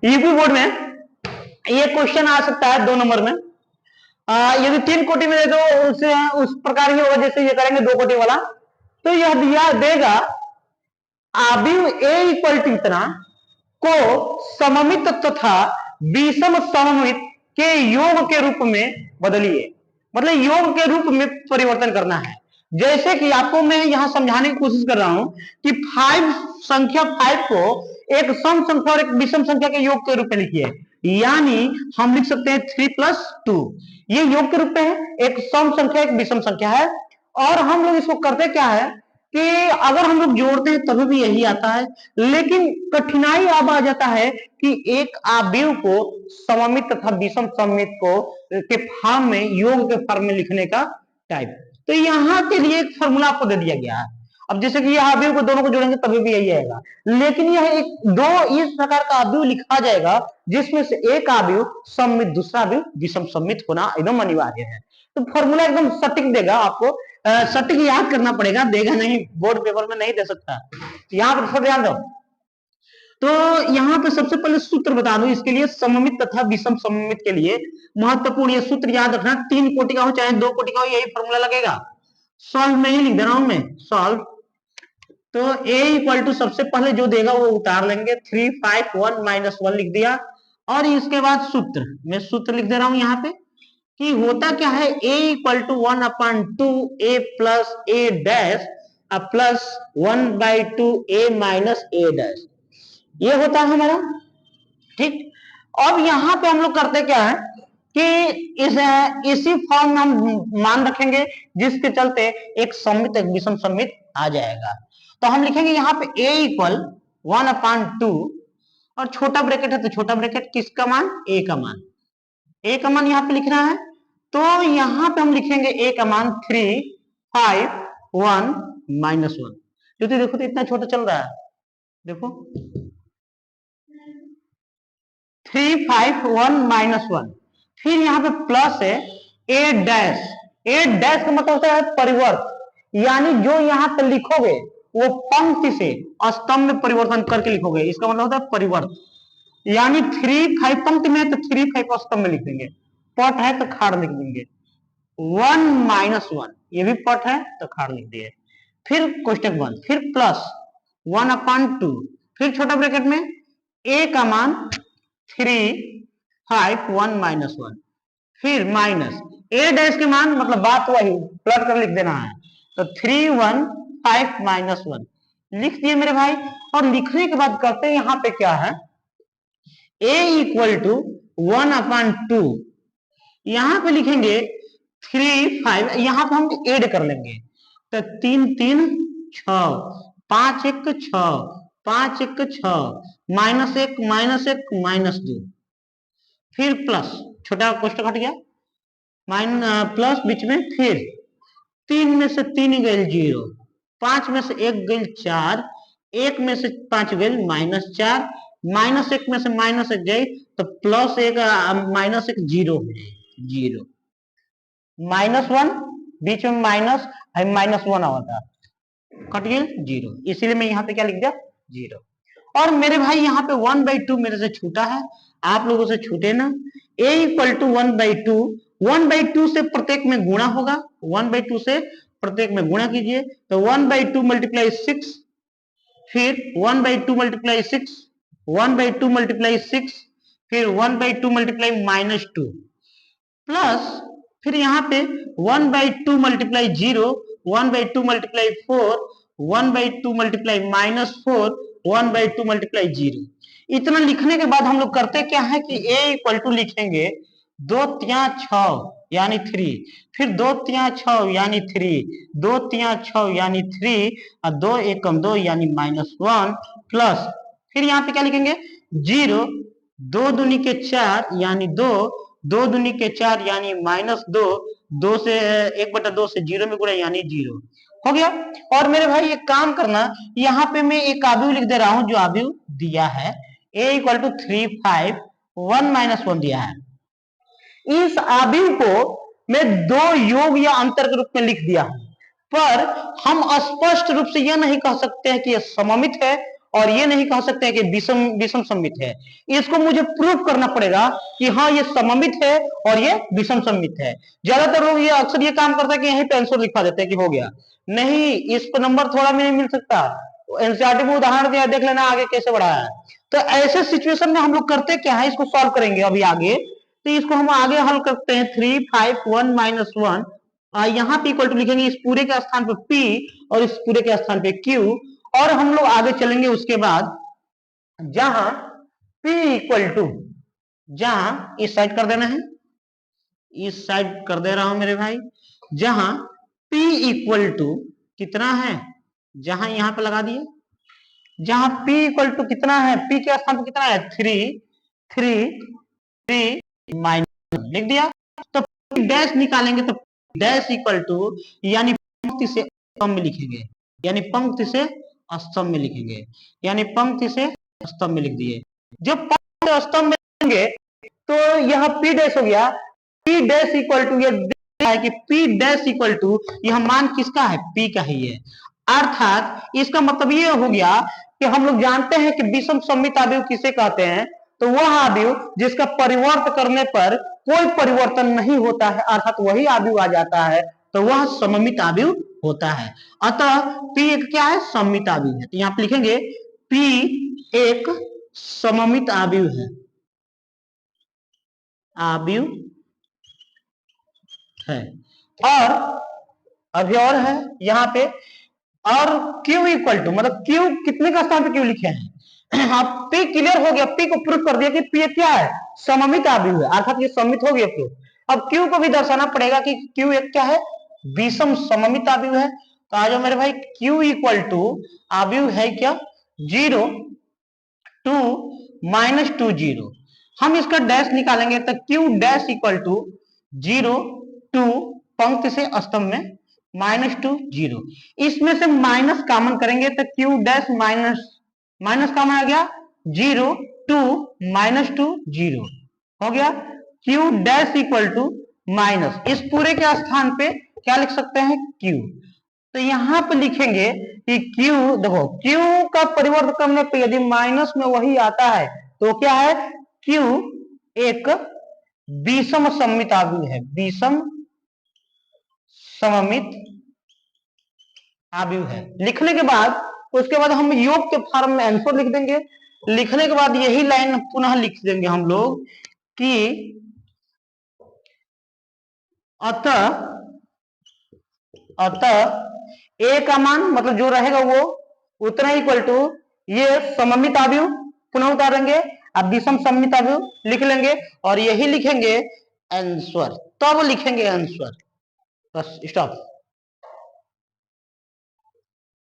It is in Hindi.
यूपी बोर्ड में ये क्वेश्चन आ सकता है 2 नंबर में। यदि 3 कोटि में दे दो उस प्रकार ही होगा जैसे ये करेंगे 2 कोटि वाला। तो यह दिया देगा आव्यूह ए इक्वल टू इतना को सममित तथा विषम सममित के योग के रूप में बदलिए। मतलब योग के रूप में परिवर्तन करना है। जैसे कि आपको मैं यहां समझाने की कोशिश कर रहा हूं कि 5 संख्या 5 को एक सम संख्या और एक विषम संख्या के योग के रूप में लिखिए। यानी हम लिख सकते हैं 3 + 2, ये योग के रूप में है, एक सम संख्या एक विषम संख्या है। और हम लोग इसको करते क्या है कि अगर हम लोग जोड़ते हैं तभी भी यही आता है, लेकिन कठिनाई अब आ जाता है कि एक आव्यूह को सममित तथा विषम सममित को के फॉर्म में योग के फॉर्म में लिखने का टाइप। तो यहां के लिए एक फॉर्मूला आपको दे दिया गया है। अब जैसे कि यह आव्यूह को दोनों को जोड़ेंगे तभी भी यही आएगा, लेकिन यह एक दो इस प्रकार का आव्यूह लिखा जाएगा जिसमें से एक आव्यूह सममित दूसरा आव्यूह विषम सममित होना एकदम अनिवार्य है। तो फॉर्मूला एकदम सटीक देगा आपको, सटीक याद करना पड़ेगा, देगा नहीं, बोर्ड पेपर में नहीं दे सकता। यहां पर ध्यान दो। तो यहां पर सबसे पहले सूत्र बता दो इसके लिए, सममित तथा विषम सममित के लिए महत्वपूर्ण ये सूत्र याद रखना। 3 कोटि का हो चाहे 2 कोटि का हो, यही फॉर्मूला लगेगा। सॉल्व में ही लिख दे रहा हूं मैं, सॉल्व। तो a इक्वल टू सबसे पहले जो देगा वो उतार लेंगे, 3 5 1 -1 लिख दिया। और इसके बाद सूत्र, मैं सूत्र लिख दे रहा हूं यहाँ पे कि होता क्या है, a equal to 1/2 a plus a dash plus 1/2 a minus a dash, ये होता है हमारा। ठीक, अब यहां पे हम लोग करते क्या है कि इसी फॉर्म में हम मान रखेंगे जिसके चलते एक सममित एक विषम सममित आ जाएगा। तो हम लिखेंगे यहाँ पे a इक्वल 1/2 और छोटा ब्रैकेट है तो छोटा ब्रैकेट, किसका मान, a का मान, a का मान यहाँ पे लिखना है। तो यहाँ पे हम लिखेंगे a का मान 3 5 1 -1। तो देखो तो इतना छोटा चल रहा है, देखो 3 5 1 -1, फिर यहाँ पे प्लस है a डैश। a डैश का मतलब होता है परिवर्त, यानी जो यहाँ पे लिखोगे वो पंक्ति से स्तंभ में परिवर्तन करके लिखोगे, इसका मतलब होता है परिवर्त। यानी 3 5 पंक्ति में है तो 3 5 स्तंभ में लिख देंगे, पट है तो खाड़ लिख देंगे, 1 -1 ये भी पट है तो खाड़ लिख दिए, फिर कोष्टक बंद, फिर प्लस 1/2, फिर छोटा ब्रैकेट में a का मान 3 5 1 -1, फिर माइनस a डैश के मान, मतलब बात वही प्लट कर लिख देना है। तो 3 1 5 -1 लिख दिए मेरे भाई। और लिखने के बाद करते हैं यहाँ पे क्या है, a इक्वल टू 1/2, यहां पे लिखेंगे 3 5, यहां पे हम ऐड कर लेंगे। तो 3 3 6 5 1 6 5 1 6 -1 -1 -2, फिर प्लस छोटा कोष्टक हट गया, प्लस बीच में, फिर 3 में से 3 गए 0, 5 में से 1 गए 4, 1 में से 5 गए -4, -1 में से -1 गए तो +1 -1 0 0, -1 बीच में माइनस -1 होता, कट गया 0, इसीलिए मैं यहाँ पे क्या लिख दिया 0। और मेरे भाई यहाँ पे 1/2 मेरे से छूटा है, आप लोगों से छूटे ना। a इक्वल टू 1/2, 1/2 से प्रत्येक में गुणा होगा, 1/2 से प्रत्येक में गुणा कीजिए तो 1/2 × 6, फिर 1/2 × 6, 1/2 × 6, फिर 1/2 × -2, प्लस फिर यहाँ पे 1/2 × 0, 1/2 × 4, 1/2 × -4, 1/2 × 0। इतना लिखने के बाद हम लोग करते क्या है कि a इक्वल टू लिखेंगे 2 3 6 यानी 3, फिर 2 3 6 यानी 3, 2 3 6 यानी 3 और 2 1 2 यानी -1, प्लस फिर यहाँ पे क्या लिखेंगे 0, 2 दूनी के 4 यानी 2, 2 दूनी के 4 यानी -2, 2 से 1/2 से 0 में गुणा यानी 0 हो गया। और मेरे भाई एक काम करना, यहाँ पे मैं एक आव्यूह लिख दे रहा हूं जो आव्यूह दिया है, a इक्वल टू 3 5 1 -1 दिया है। इस आव्यूह को मैं 2 योग या अंतर के रूप में लिख दिया हूं, पर हम स्पष्ट रूप से यह नहीं कह सकते हैं कि यह सममित है और ये नहीं कह सकते कि विषम विषम सममित है। इसको मुझे प्रूव करना पड़ेगा कि हाँ ये सममित है और ये विषम सममित है। ज्यादातर लोग ये अक्सर ये काम करता है कि यहीं पे आंसर लिखा देते हैं कि हो गया। नहीं, इस पर नंबर थोड़ा भी नहीं मिल सकता। एनसीईआरटी में उदाहरण दिया, देख लेना आगे कैसे बढ़ाया है। तो ऐसे सिचुएशन में हम लोग करते क्या है, इसको सॉल्व करेंगे अभी आगे। तो इसको हम आगे हल करते हैं 3 5 1 -1 यहाँ पे इक्वल टू लिखेंगे इस पूरे के स्थान पे P और इस पूरे के स्थान पे Q। और हम लोग आगे चलेंगे उसके बाद जहां P इक्वल टू, जहां इस साइड कर देना है, इस साइड कर दे रहा हूं मेरे भाई, जहां P इक्वल टू कितना है, जहां यहां पे लगा दिए, जहां P इक्वल टू कितना है, P के स्थान पे कितना है 3 3 3 माइनस लिख दिया। तो डैश निकालेंगे तो डैश इक्वल टू, यानी पंक्ति से स्तंभ में लिखेंगे, यानी पंक्ति से स्तंभ में लिखेंगे, यानी पंक्ति से स्तंभ में लिख दिए। जब पंक्ति से स्तंभ में लिखेंगे तो यह P डैश हो गया। P डैश इक्वल टू, ये है कि P डैश इक्वल टू यह मान किसका है, P का ही है। अर्थात इसका मतलब ये हो गया कि हम लोग जानते हैं कि विषम सममित अवयव किसे कहते हैं, तो वह अवयव जिसका परिवर्त करने पर कोई परिवर्तन नहीं होता है, अर्थात वही अवयव आ जाता है, तो वह सममित अवयव होता है। अतः P एक क्या है, सममित अवयव है। तो यहाँ पे लिखेंगे P एक सममित अवयव है, अवयव है। और अभी और है यहाँ पे, और Q इक्वल टू, मतलब Q कितने का स्थान पे Q लिखे हैं, आप P क्लियर हो गया, P को प्रूफ कर दिया कि P क्या है, सममित अवयव है, अर्थात ये सममित हो गया प्रूफ। अब Q को भी दर्शाना पड़ेगा कि Q एक क्या है, विषम सममित अवयव है। तो आ जाओ मेरे भाई, Q इक्वल टू अवयव है क्या, 0 2 -2 0। हम इसका डैश निकालेंगे तो Q डैश इक्वल टू 0 2 पंक्ति से स्तंभ में -2 0। इसमें से माइनस कॉमन करेंगे तो Q dash minus minus common आ गया, 0 2 -2 0 हो गया। Q dash equal to minus, इस पूरे के स्थान पे क्या लिख सकते हैं, Q। तो यहां पे लिखेंगे कि Q, देखो Q का परिवर्तन करने पे यदि माइनस में वही आता है तो क्या है, Q एक विषम सममित अवयव है, विषम सममित अवयव है। लिखने के बाद उसके बाद हम योग के फॉर्म में आंसर लिख देंगे। लिखने के बाद यही लाइन पुनः लिख देंगे हम लोग कि अतः ए का मान मतलब जो रहेगा वो उतना इक्वल टू ये सममित अवयव, पुनः उतारेंगे, अब विषम सममित अवयव लिख लेंगे और यही लिखेंगे आंसर, तब लिखेंगे आंसर। Bus stop.